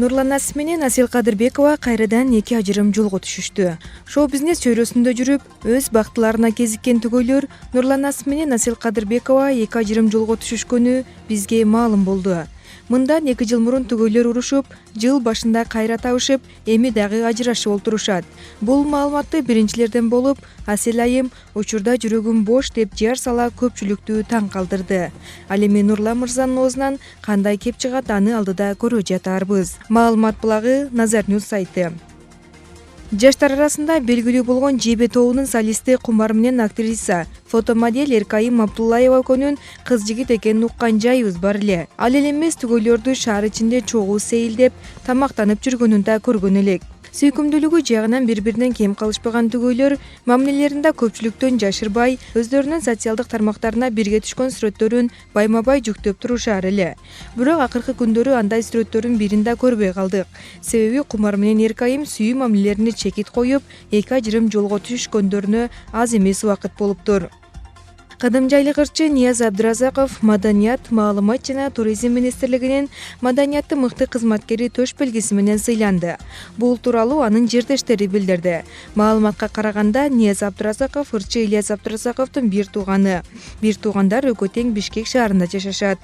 Нурланас менен Асел Кадырбекова кайрадан эки ажырым жолго түшүштү. Шоу-Бизнес чөйрөсүндө жүрүп, өз бактыларына кезиккен түгөйлөр Нурланас менен Асел Кадырбекова эки ажырым жолго түшүшкөнү бизге маалым болду. Мындан 2 жыл мурун түгөйлөр урушуп, жыл башында кайра табышып, эми дагы ажырашып олтурушат. Бул маалыматты биринчилерден болуп, Асел айым учурда жүрөгүм бош деп жар сала көпчүлүктү таң калтырды. Ал эми Нурлан мырзанын оозунан кандай кеп чыгат, аны алдыда көрө жатарбыз. Маалымат булагы Назар Ньюс сайты. Жаштар арасында белгилүү болгон Жебе тобунун солисти кумар менен актриса, фотомодель Эркайым Абдуллаева экөөнүн кыз жигит экенин уккан жайыбыз бар эле. Ал эле эмес түгөйлөрдү шаар ичинде чогуу сейилдеп, тамактанып жүргөнүн да көргөн элек. Сүйкүмдүүлүгү жагынан бири-биринен кем калышпаган түгөйлөр мамилелеринде көпчүлүктөн жашырбай, өздөрүнүн социалдык тармактарына бирге түшкөн сүрөттөрүн байма-бай жүктөп турушар эле. Бирок акыркы күндөрү андай сүрөттөрдүн бирин да көрбөй калдык. Себеби кумар менен Эркайым сүйүү мамилелерине чекит коюп, эки ажырым жолго түшүшкөндөрүнө аз эмес убакыт болуптур. Кадымжайлык ырчы Нияз Абдыразаков Маданият, маалымат жана туризм министрлигинин маданияттын мыкты кызматкери төш белгиси менен сыйланды. Бул тууралуу анын жердештери билдирди. Маалыматка караганда, Нияз Абдыразаков ырчы Ильяс Абдыразаковдун бир тууганы. Бир туугандар экөө тең Бишкек шаарында жашашат.